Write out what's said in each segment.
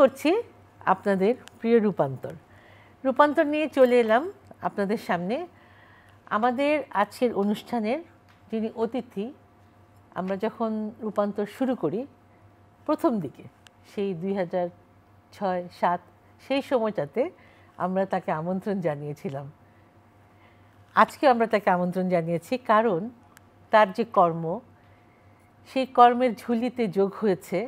করছি আপনাদের প্রিয় রূপান্তর। রূপান্তর নিয়ে চলে এলাম আপনাদের সামনে। আমাদের আজকের অনুষ্ঠানের যিনি অতিথি, আমরা যখন রূপান্তর শুরু করি প্রথম দিকে, সেই 2006-07 সেই সময়টাতে আমরা তাকে আমন্ত্রণ জানিয়েছিলাম। আজকে আমরা তাকে আমন্ত্রণ জানিয়েছি কারণ তার যে কর্ম, সেই কর্মের ঝুলিতে যোগ হয়েছে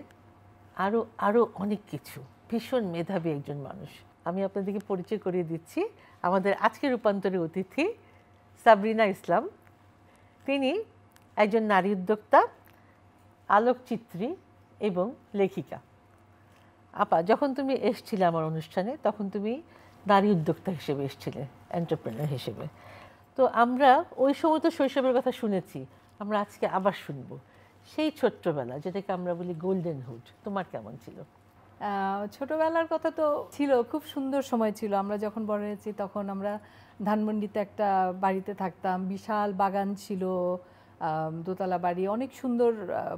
আরও অনেক কিছু। ভীষণ মেধাবী একজন মানুষ। আমি আপনাদেরকে পরিচয় করিয়ে দিচ্ছি আমাদের আজকের রূপান্তরের অতিথি সাবরিনা ইসলাম। তিনি একজন নারী উদ্যোক্তা, আলোকচিত্রী এবং লেখিকা। আপা, যখন তুমি এসছিলে আমার অনুষ্ঠানে তখন তুমি নারী উদ্যোক্তা হিসেবে এসছিলে, এন্টারপ্রেনার হিসেবে। তো আমরা ওই সময় তো শৈশবের কথা শুনেছি, আমরা আজকে আবার শুনবো সেই ছোট্টবেলা, যেটাকে আমরা বলি গোল্ডেন হুড। তোমার কেমন ছিল? ছোটবেলার কথা তো ছিল, খুব সুন্দর সময় ছিল। আমরা যখন বড় হয়েছি তখন আমরা ধানমন্ডিতে একটা বাড়িতে থাকতাম, বিশাল বাগান ছিল, দোতলা বাড়ি, অনেক সুন্দর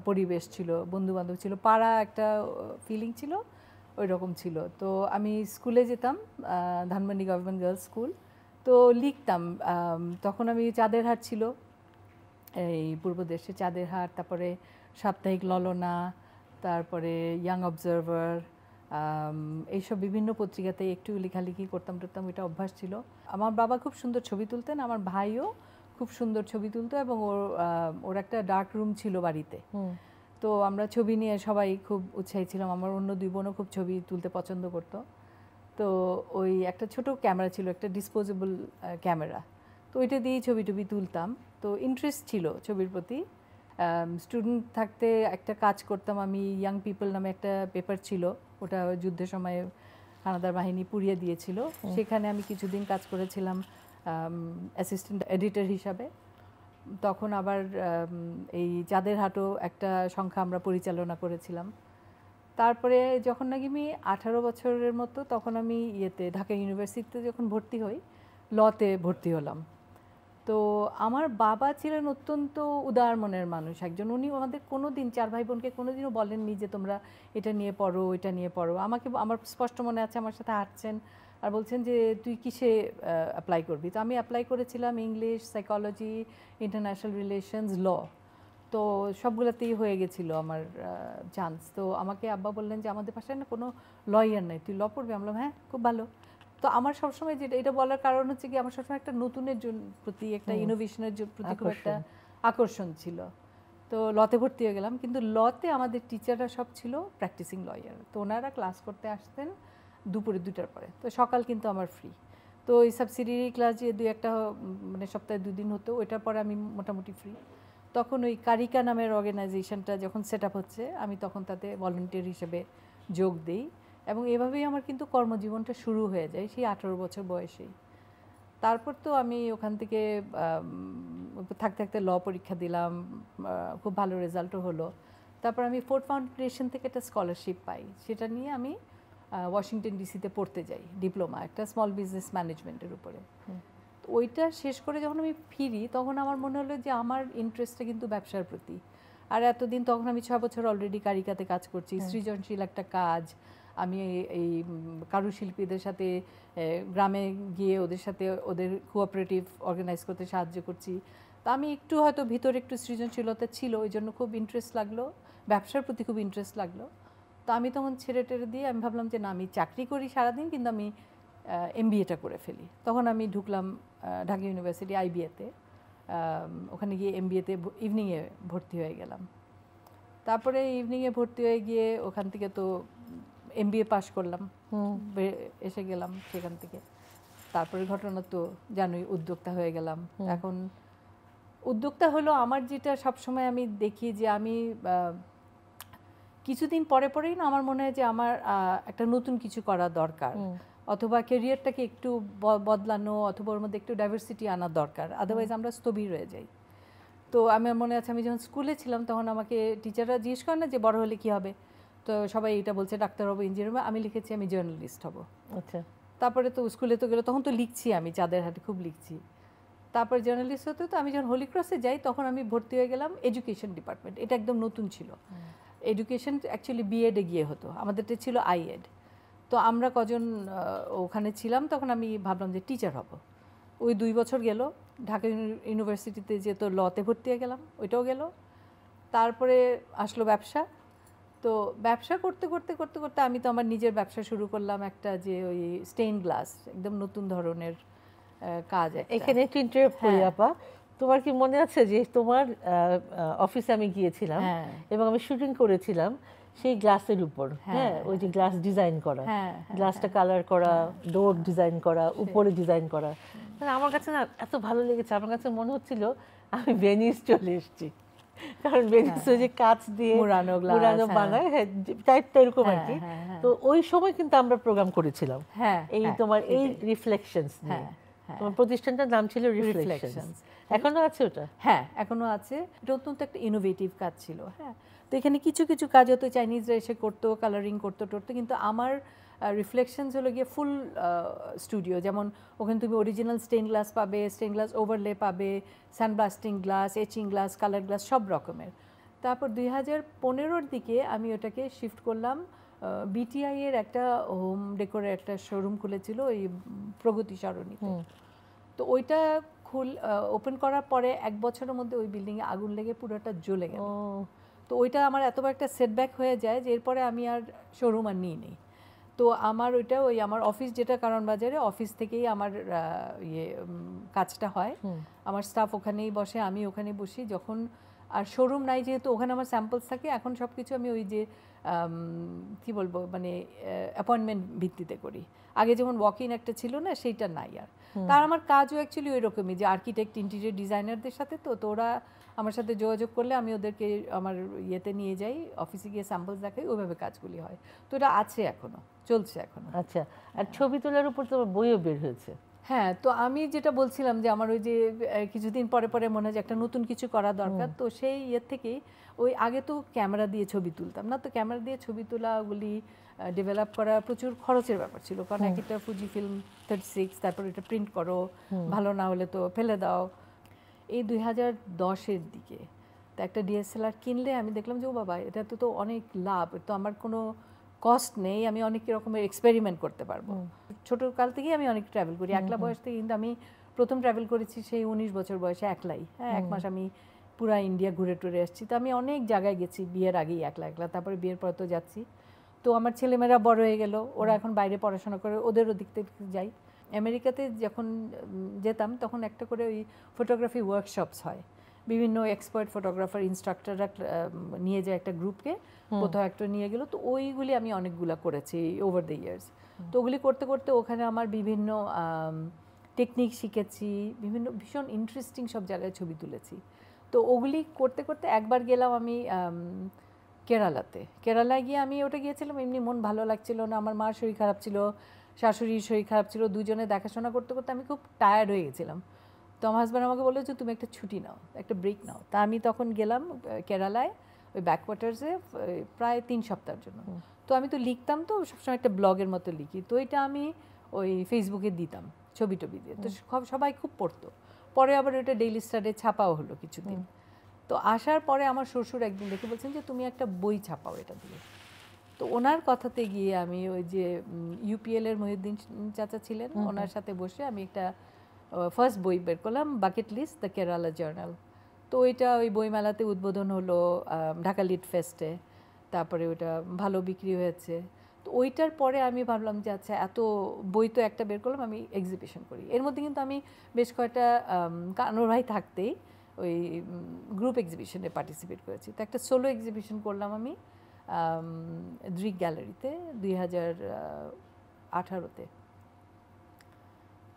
পরিবেশ ছিল, বন্ধু বান্ধব ছিল, পাড়া একটা ফিলিং ছিল, ওই রকম ছিল। তো আমি স্কুলে যেতাম, ধানমন্ডি গভর্নমেন্ট গার্লস স্কুল। তো লিখতাম, তখন আমি চাঁদের হাট ছিল এই পূর্বদেশে, চাঁদের হাট, তারপরে সাপ্তাহিক ললনা, তারপরে ইয়াং অবজারভার, এইসব বিভিন্ন পত্রিকাতে একটু লেখালেখি করতাম, এটা অভ্যাস ছিল। আমার বাবা খুব সুন্দর ছবি তুলতেন, আমার ভাইও খুব সুন্দর ছবি তুলতো, এবং ওর একটা ডার্ক রুম ছিল বাড়িতে। তো আমরা ছবি নিয়ে সবাই খুব উৎসাহী ছিলাম। আমার অন্য দুই বোনও খুব ছবি তুলতে পছন্দ করতো। তো ওই একটা ছোট ক্যামেরা ছিল, একটা ডিসপোজেবল ক্যামেরা, তো ওইটা দিয়েই ছবি টবি তুলতাম। তো ইন্টারেস্ট ছিল ছবির প্রতি। স্টুডেন্ট থাকতে একটা কাজ করতাম আমি, ইয়াং পিপল নামে একটা পেপার ছিল, ওটা যুদ্ধের সময় হানাদার বাহিনী পুড়িয়ে দিয়েছিল, সেখানে আমি কিছুদিন কাজ করেছিলাম অ্যাসিস্ট্যান্ট এডিটর হিসাবে। তখন আবার এই চাঁদের হাটও একটা সংখ্যা আমরা পরিচালনা করেছিলাম। তারপরে যখন নাকি আমি 18 বছরের মতো, তখন আমি ঢাকা ইউনিভার্সিটিতে যখন ভর্তি হই, লতে ভর্তি হলাম। তো আমার বাবা ছিলেন অত্যন্ত উদার মনের মানুষ একজন। উনি আমাদের কোনো দিন, 4 ভাই বোনকে কোনোদিনও বলেননি যে তোমরা এটা নিয়ে পড়ো, এটা নিয়ে পড়ো। আমার স্পষ্ট মনে আছে, আমার সাথে হাঁটছেন আর বলছেন যে তুই কিসে অ্যাপ্লাই করবি। তো আমি অ্যাপ্লাই করেছিলাম ইংলিশ, সাইকোলজি, ইন্টারন্যাশনাল রিলেশনস, ল। তো সবগুলোতেই হয়ে গেছিলো আমার চান্স। তো আমাকে আব্বা বললেন যে আমাদের পাশে না কোনো লয়ার নেই, তুই ল পড়বি। আমি বললাম হ্যাঁ, খুব ভালো। তো আমার সবসময় যেটা, এটা বলার কারণ হচ্ছে কি, আমার সবসময় একটা নতুনের প্রতি, একটা ইনোভেশনের প্রতি খুব একটা আকর্ষণ ছিল। তো লতে ভর্তি হয়ে গেলাম। কিন্তু লতে আমাদের টিচাররা সব ছিল প্র্যাকটিসিং লয়ার। তো ওনারা ক্লাস করতে আসতেন দুপুরে 2টার পরে। তো সকাল কিন্তু আমার ফ্রি। তো ওই সাবসিডিয়ারি ক্লাস যে 2-1টা, মানে সপ্তাহে 2 দিন হতো, ওইটার পরে আমি মোটামুটি ফ্রি। তখন ওই কারিকা নামের অর্গানাইজেশনটা যখন সেট আপ হচ্ছে, আমি তখন তাতে ভলান্টিয়ার হিসেবে যোগ দিই, এবং এভাবেই আমার কিন্তু কর্মজীবনটা শুরু হয়ে যায় সেই 18 বছর বয়সেই। তারপর তো আমি ওখান থেকে থাকতে থাকতে ল পরীক্ষা দিলাম, খুব ভালো রেজাল্টও হলো। তারপর আমি ফোর্ড ফাউন্ডেশন থেকে একটা স্কলারশিপ পাই, সেটা নিয়ে আমি ওয়াশিংটন ডিসিতে পড়তে যাই, ডিপ্লোমা, একটা স্মল বিজনেস ম্যানেজমেন্টের উপরে। ওইটা শেষ করে যখন আমি ফিরি, তখন আমার মনে হলো যে আমার ইন্টারেস্টটা কিন্তু ব্যবসার প্রতি। আর এতদিন, তখন আমি 6 বছর অলরেডি কারিকাতে কাজ করছি, সৃজনশীল একটা কাজ। আমি এই কারুশিল্পীদের সাথে গ্রামে গিয়ে ওদের সাথে ওদের কোঅপারেটিভ অর্গানাইজ করতে সাহায্য করছি। তো আমি একটু হয়তো ভিতরে একটু সৃজনশীলতা ছিল, ওই জন্য খুব ইন্টারেস্ট লাগলো, ব্যবসার প্রতি খুব ইন্টারেস্ট লাগলো। তো আমি তখন ছেড়ে টেড়ে দিয়ে আমি ভাবলাম যে না, আমি চাকরি করি সারাদিন, কিন্তু আমি MBA-টা করে ফেলি। তখন আমি ঢুকলাম ঢাকা ইউনিভার্সিটি IBA-তে। ওখানে গিয়ে MBA-তে ইভিনিংয়ে ভর্তি হয়ে গেলাম। তারপরে ইভিনিংয়ে ভর্তি হয়ে গিয়ে ওখান থেকে তো MBA পাস করলাম, এসে গেলাম সেখান থেকে। তারপরে ঘটনা তো জানোই, উদ্যোক্তা হয়ে গেলাম। এখন উদ্যোক্তা হলো আমার, যেটা সবসময় আমি দেখি যে আমি কিছুদিন পরে পরেই না আমার মনে হয় যে আমার একটা নতুন কিছু করা দরকার, অথবা ক্যারিয়ারটাকে একটু বদলানো, অথবা ওর মধ্যে একটু ডাইভার্সিটি আনা দরকার, আদারওয়াইজ আমরা স্থবির হয়ে যাই। তো আমার মনে আছে, আমি যখন স্কুলে ছিলাম তখন আমাকে টিচাররা জিজ্ঞেস করে না যে বড় হলে কী হবে, তো সবাই এটা বলছে ডাক্তার হবো, ইঞ্জিনিয়ার হবো, আমি লিখেছি আমি জার্নালিস্ট হব। আচ্ছা। তারপরে তো স্কুলে তো গেলো, তখন তো লিখছি, আমি চাঁদের হাটে খুব লিখছি। তারপরে জার্নালিস্ট হতে তো আমি যখন হোলি ক্রসে যাই, তখন আমি ভর্তি হয়ে গেলাম এডুকেশন ডিপার্টমেন্ট। এটা একদম নতুন ছিল। এডুকেশন অ্যাকচুয়ালি B.Ed-এ গিয়ে হতো, আমাদেরটা ছিল IED। তো আমরা কজন ওখানে ছিলাম, তখন আমি ভাবলাম যে টিচার হব। ওই 2 বছর গেল, ঢাকা ইউনিভার্সিটিতে যে তো লতে ভর্তি হয়ে গেলাম, ওইটাও গেল। তারপরে আসলো ব্যবসা। তো ব্যবসা করতে করতে করতে করতে আমি তো আমার নিজের ব্যবসা শুরু করলাম, একটা যে ওই স্টেইন গ্লাস, একদম নতুন ধরনের কাজ। এখানে একটু ইন্টারাপ্ট করি আপা, তোমার কি মনে আছে যে তোমার অফিসে আমি গিয়েছিলাম এবং আমি শুটিং করেছিলাম সেই গ্লাসের উপর, হ্যাঁ, ওই যে গ্লাস ডিজাইন করা, গ্লাসটা কালার করা, ডোর ডিজাইন করা, উপরে ডিজাইন করা, মানে আমার কাছে না এত ভালো লেগেছে, আমার কাছে মনে হচ্ছিল আমি ভেনিস চলে এসেছি, কারণ ভেনিস ওই যে কাঁচ দিয়ে মুড়ানো বানায়, হ্যাঁ টাইপটা এরকম আর কি। তো ওই সময় কিন্তু আমরা প্রোগ্রাম করেছিলাম এই তোমার এই রিফ্লেকশনস নিয়ে। তোমার প্রতিষ্ঠানটার নাম ছিল রিফ্লেকশনস, এখনো আছে ওটা? হ্যাঁ, এখনো আছে। এটা অত্যন্ত একটা ইনোভেটিভ কাজ ছিল। হ্যাঁ, তো এখানে কিছু কিছু কাজ হতো চাইনিজরা এসে করতো, কালারিং করতো টরতো, কিন্তু আমার রিফ্লেকশনস হলো গিয়ে ফুল স্টুডিও। যেমন ওখানে তুমি অরিজিনাল স্টেইন গ্লাস পাবে, স্টেইন গ্লাস ওভারলে পাবে, sandblasting glass, etching glass, colour glass, সব রকমের। তারপর 2015-র দিকে আমি ওটাকে শিফট করলাম। বিটিআই এর একটা হোম ডেকোরের একটা শোরুম খুলেছিল ওই প্রগতি সরণিতে। তো ওইটা ওপেন করার পরে 1 বছরের মধ্যে ওই বিল্ডিংয়ে আগুন লেগে পুরোটা জ্বলে গেল। তো ওইটা আমার এত বড় একটা সেটব্যাক হয়ে যায় যে এরপরে আমি আর শোরুম আর নিই। তো আমার ওইটা ওই আমার অফিস যেটা কারণ বাজারে, অফিস থেকেই আমার কাজটা হয়। আমার স্টাফ ওখানেই বসে, আমি ওখানে বসি। যখন আর শোরুম নাই যেহেতু, ওখানে আমার স্যাম্পলস থাকে। এখন সব কিছু আমি ওই যে কি বলবো, মানে অ্যাপয়েন্টমেন্ট ভিত্তিতে করি। আগে যেমন ওয়াক ইন একটা ছিল না, সেইটা নাই আর। তার আমার কাজও অ্যাকচুয়ালি ওই রকমই, যে আর্কিটেক্ট, ইন্টেরিয়র ডিজাইনারদের সাথে। তো ওরা আমার সাথে যোগাযোগ করলে আমি ওদেরকে আমার ইয়েতে নিয়ে যাই, অফিসে গিয়ে স্যাম্পলস দেখাই, ওইভাবে কাজগুলি হয়। তো এটা আছে এখনো, চলছে এখনো। আচ্ছা, আর ছবি তোলার উপর তো বইও বের হয়েছে। হ্যাঁ, তো আমি যেটা বলছিলাম যে আমার ওই যে কিছুদিন পরে পরে মনে হয় যে একটা নতুন কিছু করা দরকার। তো সেই ইয়ের থেকেই ওই আগে তো ক্যামেরা দিয়ে ছবি তুলতাম না, তো ক্যামেরা দিয়ে ছবি তোলাগুলি ডেভেলপ করা প্রচুর খরচের ব্যাপার ছিল, কারণ একটা ফুজি ফিল্ম 36, তারপর এটা প্রিন্ট করো, ভালো না হলে তো ফেলে দাও। এই 2010-এর দিকে তো একটা ডিএসএলআর কিনলে আমি দেখলাম যে ও বাবা, এটা তো অনেক লাভ, তো আমার কোনো কস্ট নেই, আমি অনেক রকমের এক্সপেরিমেন্ট করতে পারবো। ছোটকাল থেকেই আমি অনেক ট্রাভেল করি, একলা বয়স থেকে। কিন্তু আমি প্রথম ট্রাভেল করেছি সেই 19 বছর বয়সে একলাই। হ্যাঁ, 1 মাস আমি পুরা ইন্ডিয়া ঘুরে টুরে এসেছি। তো আমি অনেক জায়গায় গেছি বিয়ের আগেই একলা একলা, তারপরে বিয়ের পর তো যাচ্ছি। তো আমার ছেলেমেয়েরা বড় হয়ে গেল, ওরা এখন বাইরে পড়াশোনা করে, ওদের ওদিক থেকে যাই। আমেরিকাতে যখন যেতাম তখন একটা করে ওই ফটোগ্রাফি ওয়ার্কশপস হয়, বিভিন্ন এক্সপার্ট ফটোগ্রাফার ইনস্ট্রাক্টররা নিয়ে যায় একটা গ্রুপকে, কোথাও একটা নিয়ে গেল। তো ওইগুলি আমি অনেকগুলো করেছি ওভার দ্য ইয়ার্স। তো ওগুলি করতে করতে ওখানে আমার বিভিন্ন টেকনিক শিখেছি, বিভিন্ন ভীষণ ইন্টারেস্টিং সব জায়গায় ছবি তুলেছি। তো ওগুলি করতে করতে একবার গেলাম আমি কেরালায় গিয়ে আমি ওটা গিয়েছিলাম এমনি, মন ভালো লাগছিল না, আমার মার শরীর খারাপ ছিল, শাশুড়ির শরীর খারাপ ছিল, দুজনে দেখাশোনা করতে করতে আমি খুব টায়ার্ড হয়ে গেছিলাম। তো আমার হাজব্যান্ড আমাকে বললো যে তুমি একটা ছুটি নাও, একটা ব্রেক নাও। তা আমি তখন গেলাম কেরালায় ওই ব্যাকওয়াটার্সে প্রায় 3 সপ্তাহের জন্য। তো আমি তো লিখতাম, তো সবসময় একটা ব্লগের মতো লিখি, তো এটা আমি ওই ফেসবুকে দিতাম ছবি টবি দিয়ে, তো সবাই খুব পড়তো। পরে আবার ওটা ডেইলি স্টারে ছাপাও হলো কিছুদিন। তো আসার পরে আমার শ্বশুর একদিন দেখে বলছেন যে তুমি একটা বই ছাপাও এটা দিয়ে। তো ওনার কথাতে গিয়ে আমি ওই যে ইউপিএল এর মহিউদ্দিন চাচা ছিলেন, ওনার সাথে বসে আমি একটা ফার্স্ট বই বের করলাম, bucket list the Kerala journal. তো ওইটা ওই বইমেলাতে উদ্বোধন হলো, ঢাকা লিড ফেস্টে, তারপরে ওইটা ভালো বিক্রি হয়েছে। তো ওইটার পরে আমি ভাবলাম যে আচ্ছা, এত বই তো একটা বের করলাম, আমি এক্সিবিশন করি। এর মধ্যে কিন্তু আমি বেশ কয়েকটা কানুর ভাই থাকতেই ওই গ্রুপ এক্সিবিশনে পার্টিসিপেট করেছি। তো একটা সোলো এক্সিবিশন করলাম আমি দ্রিক গ্যালারিতে 2018-তে।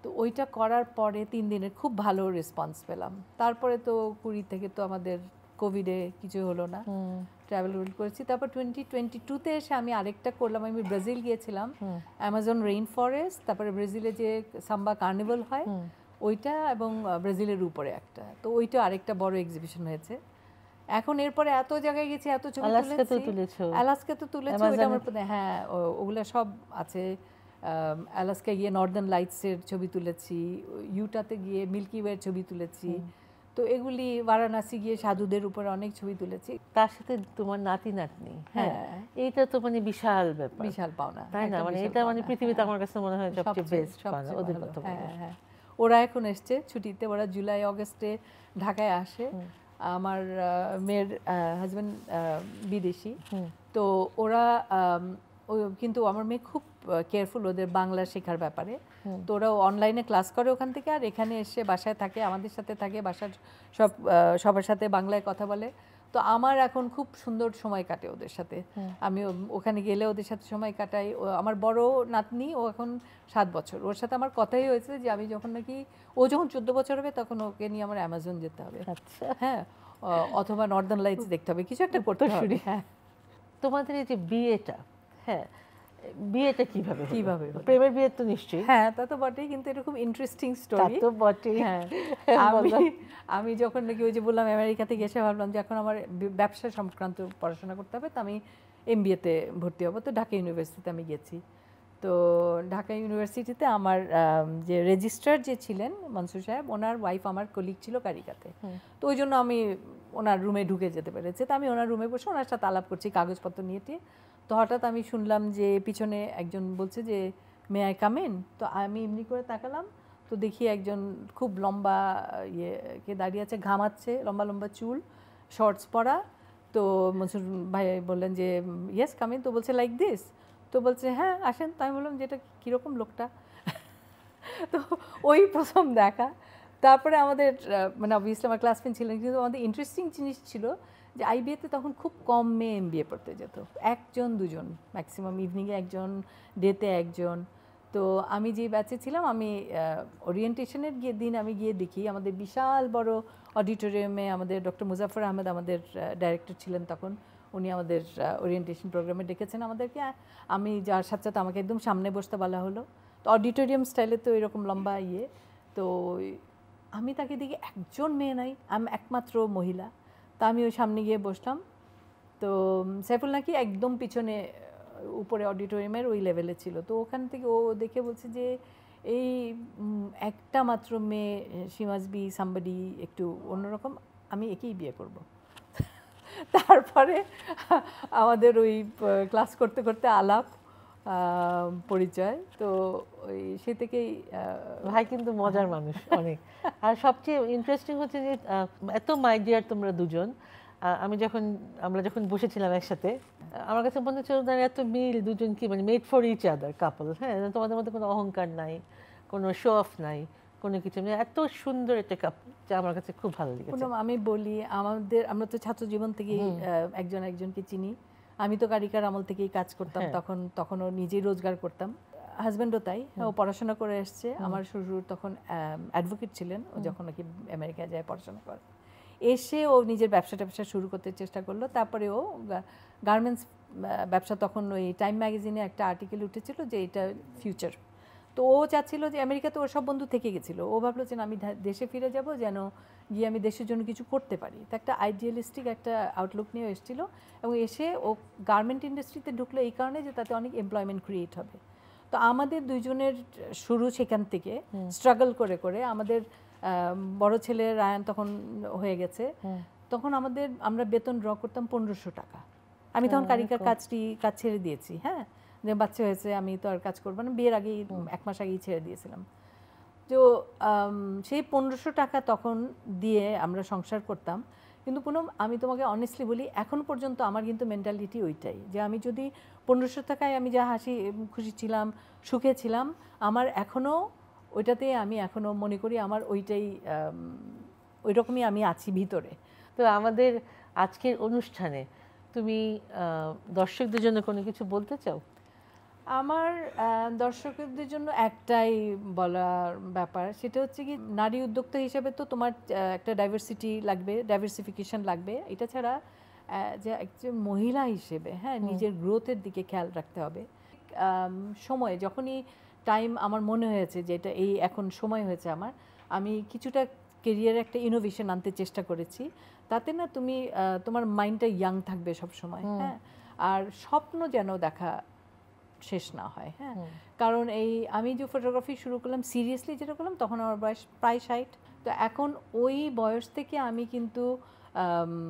তো ওইটা করার পরে 3 দিনের খুব ভালো রেসপন্স পেলাম। তারপরে তো 20 থেকে তো আমাদের কোভিডে কিছু হলো না, ট্রাভেল করেছি। তারপর 2022-তে এসে আমি আরেকটা করলাম, আমি ব্রাজিল গিয়েছিলাম, অ্যামাজন রেইন ফরেস্ট, তারপরে ব্রাজিলে যে সাম্বা কার্নিভাল হয় ওইটা, এবং ব্রাজিলের উপরে একটা। তো ওইটা আরেকটা বড় এক্সিবিশন হয়েছে। এখন এরপরে এত জায়গায় গেছি, এত ছবি তুলেছি। আলাস্কা তো তুলেছি, ওইটা আমার, হ্যাঁ ওগুলা সব আছে। আলাস্কা গিয়ে নর্দার্ন লাইটসের ছবি তুলেছি, ইউটাতে গিয়ে মিল্কি ওয়ের ছবি তুলেছি, তো এগুলি বারাণসী গিয়ে সাধুদের উপরে অনেক ছবি তুলেছি। তার সাথে তোমার নাতি নাতনি, হ্যাঁ, হ্যাঁ, এইটা তো মানে বিশাল ব্যাপার, বিশাল পাওনা, তাই না? একটা মানে বিশাল এটা মানে পাওনা, পৃথিবীতে হ্যাঁ। আমার কাছে মনে হয় সবচেয়ে বেস্ট পাওনা। সবচেয়ে ওদের ভালো, কথা হ্যাঁ, বলো। হ্যাঁ। ওরা এখন এসছে ছুটিতে, ওরা জুলাই অগস্টে ঢাকায় আসে। আমার মেয়ের হাজব্যান্ড বিদেশি, তো ওরা কিন্তু আমার মেয়ে খুব কেয়ারফুল ওদের বাংলা শেখার ব্যাপারে। তো ওরা অনলাইনে ক্লাস করে ওখান থেকে, আর এখানে এসে বাসায় থাকে, আমাদের সাথে থাকে, বাসার সবার সাথে বাংলায় কথা বলে। তো আমার এখন খুব সুন্দর সময় কাটে ওদের সাথে। আমি ওখানে গেলে ওদের সাথে সময় কাটাই। আমার বড় নাতনি, ও এখন 7 বছর, ওর সাথে আমার কথাই হয়েছে যে আমি যখন নাকি, ও যখন 14 বছর হবে তখন ওকে নিয়ে আমার অ্যামাজন যেতে হবে, আচ্ছা, হ্যাঁ, অথবা নর্দার্ন লাইটস দেখতে হবে, কিছু একটা করতে হবে। হ্যাঁ, তোমাদের এই যে বিয়েটা, হ্যাঁ, বিয়েটা কিভাবে হলো? কিভাবে হলো? প্রেমের বিয়ে তো নিশ্চয়ই। হ্যাঁ, তা তো বটেই, কিন্তু এটা খুব ইন্টারেস্টিং তা স্টোরি। তো বটেই। হ্যাঁ, বলো। আমি যখন নাকি ওই যে বললাম আমেরিকা থেকে এসে ভাবলাম যে এখন আমার ব্যবসা সংক্রান্ত পড়াশোনা করতে হবে, তো আমি এমবিএতে ভর্তি হব। তো ঢাকা ইউনিভার্সিটিতে আমি গেছি। তো ঢাকা ইউনিভার্সিটিতে আমার যে রেজিস্ট্রার যে ছিলেন মনসুর সাহেব, ওনার ওয়াইফ আমার কলিগ ছিল কারিকাতে। তো ওই জন্য আমি ওনার রুমে ঢুকে যেতে পেরেছি। তো আমি ওনার রুমে বসে ওনার সাথে আলাপ করছি কাগজপত্র নিয়ে। তো হঠাৎ আমি শুনলাম যে পিছনে একজন বলছে যে মে আই কাম ইন। তো আমি এমনি করে তাকালাম, তো দেখি একজন খুব লম্বা কে দাঁড়িয়ে আছে, ঘামাচ্ছে, লম্বা লম্বা চুল, শর্টস পরা। তো মনসুর ভাই বললেন যে ইয়েস কাম ইন। তো বলছে লাইক দিস। তো বলছে হ্যাঁ আসেন। তো আমি বললাম যে এটা কীরকম লোকটা। তো ওই প্রথম দেখা। তারপরে আমাদের মানে অবভিয়াসলি আমার ক্লাসমেট ছিলেন, কিন্তু আমাদের ইন্টারেস্টিং জিনিস ছিল যে আইবিএতে তখন খুব কম মেয়ে এমবিএ পড়তে যেত, 1জন 2জন ম্যাক্সিমাম, ইভিনিংয়ে একজন, ডেতে একজন। তো আমি যে ব্যাচে ছিলাম, আমি ওরিয়েন্টেশনের দিন আমি গিয়ে দেখি আমাদের বিশাল বড় অডিটোরিয়ামে আমাদের ডক্টর মুজাফর আহমেদ আমাদের ডাইরেক্টর ছিলেন তখন, উনি আমাদের ওরিয়েন্টেশন প্রোগ্রামে ডেকেছেন আমাদেরকে। আমি যার সাথে সাথে আমাকে একদম সামনে বসতে বলা হলো। তো অডিটোরিয়াম স্টাইলে তো এরকম লম্বা তো আমি তাকে দেখি একজন মেয়ে নাই, আমি একমাত্র মহিলা। তা আমি ওই সামনে গিয়ে বসলাম। তো সাইফুল নাকি একদম পিছনে উপরে অডিটোরিয়ামের ওই লেভেলে ছিল। তো ওখান থেকে ও দেখে বলছে যে এই একটা মাত্র মেয়ে, শি মাস্ট বি সামবডি একটু অন্যরকম, আমি একেই বিয়ে করব। তারপরে আমাদের ওই ক্লাস করতে করতে আলাপ পরিচয়। তো ওই সে থেকেই ভাই কিন্তু মজার মানুষ অনেক। আর সবচেয়ে ইন্টারেস্টিং হচ্ছে যে এত মাই ডিয়ার তোমরা দুজন। আমরা যখন বসেছিলাম একসাথে, আমার কাছে মনে হচ্ছিল এত মিল দুজন, কি মানে মেড ফর ইচ আদার কাপল। হ্যাঁ, তোমাদের মধ্যে কোনো অহংকার নাই, কোনো শো অফ নাই, কোনো কিছু নেই। এত সুন্দর একটা কাপল, যা আমার কাছে খুব ভালো লেগেছে। আমি বলি আমরা তো ছাত্র জীবন থেকেই একজনকে চিনি। আমি তো কারিকার আমল থেকেই কাজ করতাম, তখনও নিজেই রোজগার করতাম। হাজব্যান্ডও তাই, ও পড়াশোনা করে এসছে। আমার শ্বশুর তখন অ্যাডভোকেট ছিলেন, ও যখন নাকি আমেরিকায় যায় পড়াশোনা করে, এসে ও নিজের ব্যবসা শুরু করতে চেষ্টা করলো। তারপরে ও গার্মেন্টস ব্যবসা, তখন ওই টাইম ম্যাগাজিনে একটা আর্টিকেল উঠেছিল যে এটা ফিউচার। তো ও চাচ্ছিল যে, আমেরিকাতে ওর সব বন্ধু থেকে গেছিলো, ও ভাবলো যে আমি দেশে ফিরে যাব, যেন গিয়ে আমি দেশের জন্য কিছু করতে পারি। তো একটা আইডিয়ালিস্টিক একটা আউটলুক নিয়ে এসেছিলো, এবং এসে ও গার্মেন্ট ইন্ডাস্ট্রিতে ঢুকলো এই কারণে যে তাতে অনেক এমপ্লয়মেন্ট ক্রিয়েট হবে। তো আমাদের দুইজনের শুরু সেখান থেকে, স্ট্রাগল করে করে। আমাদের বড় ছেলে রায়ান তখন হয়ে গেছে, তখন আমরা বেতন ড্র করতাম 1500 টাকা। আমি তখন কারিকার কাজ ছেড়ে দিয়েছি। হ্যাঁ, যে বাচ্চা হয়েছে, আমি তো আর কাজ করবো না, বিয়ের আগেই 1 মাস আগেই ছেড়ে দিয়েছিলাম। তো সেই 1500 টাকা তখন দিয়ে আমরা সংসার করতাম। কিন্তু পুনম, আমি তোমাকে অনেস্টলি বলি, এখন পর্যন্ত আমার কিন্তু মেন্টালিটি ওইটাই, যে আমি যদি 1500 টাকায় আমি যা হাসি খুশি ছিলাম, সুখে ছিলাম, আমার এখনও ওইটাতে আমি এখনও মনে করি আমার ওইটাই, ওই রকমই আমি আছি ভিতরে। তো আমাদের আজকের অনুষ্ঠানে তুমি দর্শকদের জন্য কোনো কিছু বলতে চাও? আমার দর্শকদের জন্য একটাই বলার ব্যাপার, সেটা হচ্ছে কি, নারী উদ্যোক্তা হিসেবে তো তোমার একটা ডাইভার্সিটি লাগবে, ডাইভার্সিফিকেশন লাগবে। এটা ছাড়া যে একজন মহিলা হিসেবে, হ্যাঁ, নিজের গ্রোথের দিকে খেয়াল রাখতে হবে। সময় যখনই আমার মনে হয়েছে যে এটা এখন সময় হয়েছে আমি কিছুটা কেরিয়ারে একটা ইনোভেশন আনতে চেষ্টা করেছি। তাতে না তুমি তোমার মাইন্ডটা ইয়াং থাকবে সব সময়, হ্যাঁ, আর স্বপ্ন যেন দেখা শেষ না হয়। হ্যাঁ, কারণ আমি যে ফটোগ্রাফি শুরু করলাম, সিরিয়াসলি যেটা করলাম, তখন আমার বয়স প্রায় 60। তো এখন ওই বয়স থেকে আমি কিন্তু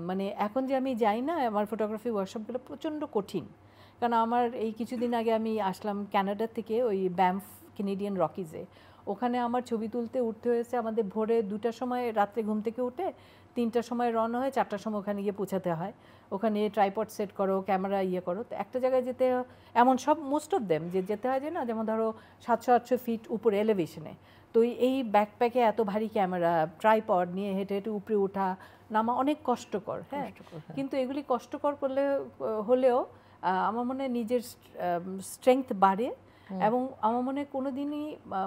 মানে এখন যে আমি যাই না, আমার ফটোগ্রাফি ওয়ার্কশপগুলো প্রচণ্ড কঠিন, কারণ আমার এই কিছুদিন আগে আমি আসলাম ক্যানাডা থেকে, ওই ব্যাম্ফ কেনেডিয়ান রকিজে। ওখানে আমার ছবি তুলতে উঠতে হয়েছে আমাদের ভোরে 2টার সময়, রাত্রে ঘুম থেকে উঠে 3টার সময় রওনা হয়, 4টার সময় ওখানে গিয়ে পৌঁছাতে হয়। ওখানে ট্রাইপড সেট করো, ক্যামেরা ইয়ে করো, তো একটা জায়গায় যেতে এমন সব মোস্ট অফ দেম যে যেতে হয় যে না, যেমন ধরো 700-800 ফিট উপরে এলিভেশনে, তো এই ব্যাকপ্যাকে এত ভারী ক্যামেরা, ট্রাইপড নিয়ে হেঁটে হেঁটে উপরে ওঠা নামা অনেক কষ্টকর। হ্যাঁ, কিন্তু এগুলি কষ্টকর করলে হলেও আমার মনে হয় নিজের স্ট্রেংথ বাড়ে, এবং আমার মনে হয় কোনো দিনই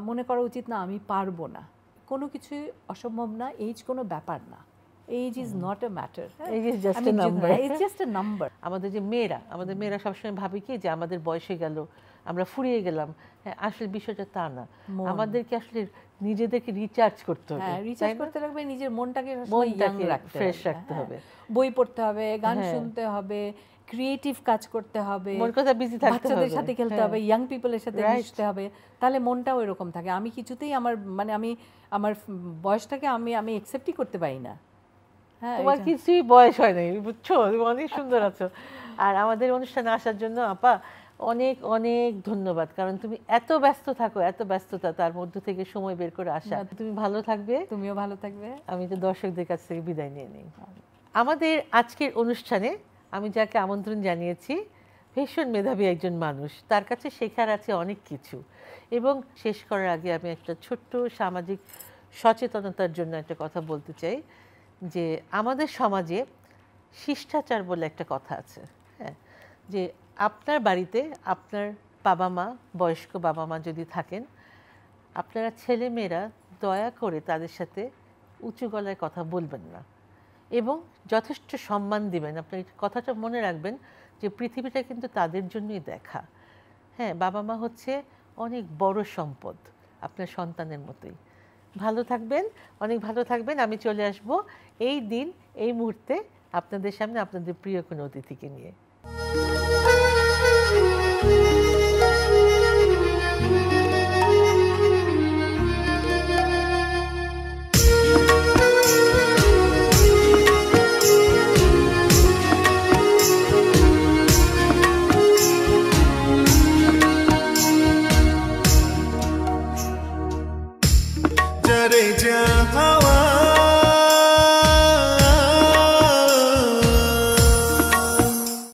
মনে করা উচিত না আমি পারবো না। কোনো কিছুই অসম্ভব না, এইজ কোনো ব্যাপার না, age is not a matter, age is just a number, it's just a number. আমাদের যে মেয়েরা সবসময় ভাবি কি যে আমাদের বয়স হয়ে গেল, আমরা ফুরিয়ে গেলাম। হ্যাঁ, আসলে বিষয়টা তা না, আমাদেরকে আসলে নিজেদেরকে রিচার্জ করতে হবে। হ্যাঁ, রিচার্জ করতে লাগবে, নিজের মনটাকে ফ্রেশ রাখতে হবে, বই পড়তে হবে, গান শুনতে হবে, ক্রিয়েটিভ কাজ করতে হবে, মন কথা বিজি থাকতে হবে, বাচ্চাদের সাথে খেলতে হবে, ইয়াং পিপলের সাথে মিশতে হবে, তাহলে মনটাও এরকম থাকে। আমি কিছুতেই আমার বয়সটাকে আমি অ্যাকসেপ্টই করতে পারি না। হ্যাঁ, তোমার কিছুই বয়স হয় নাই, বুঝছো, অনেক সুন্দর আছো। আর আমাদের অনুষ্ঠানে আসার জন্য আপা অনেক অনেক ধন্যবাদ, কারণ তুমি এত ব্যস্ত থাকো, এত ব্যস্ততা তার মধ্যে থেকে সময় বের করে আসা। তুমি ভালো থাকবে। তুমিও ভালো থাকবে। আমি তো দর্শকদের কাছ থেকে বিদায় নিয়ে নিই। আমাদের আজকের অনুষ্ঠানে আমি যাকে আমন্ত্রণ জানিয়েছি ভীষণ মেধাবী একজন মানুষ, তার কাছে শেখার আছে অনেক কিছু। এবং শেষ করার আগে আমি একটা ছোট্ট সামাজিক সচেতনতার জন্য একটা কথা বলতে চাই, যে আমাদের সমাজে শিষ্টাচার বলে একটা কথা আছে। হ্যাঁ, যে আপনার বাড়িতে আপনার বাবা মা, বয়স্ক বাবা মা যদি থাকেন, আপনারা ছেলে মেয়েরা দয়া করে তাদের সাথে উঁচু গলায় কথা বলবেন না, এবং যথেষ্ট সম্মান দিবেন। আপনি কথাটা মনে রাখবেন যে পৃথিবীটা কিন্তু তাদের জন্যই দেখা। হ্যাঁ, বাবা মা হচ্ছে অনেক বড় সম্পদ আপনার সন্তানের মতোই। ভালো থাকবেন, অনেক ভালো থাকবেন। আমি চলে আসব এই দিন এই মুহূর্তে আপনাদের সামনে আপনাদের প্রিয় কোনো অতিথিকে নিয়ে। जरे जहाँ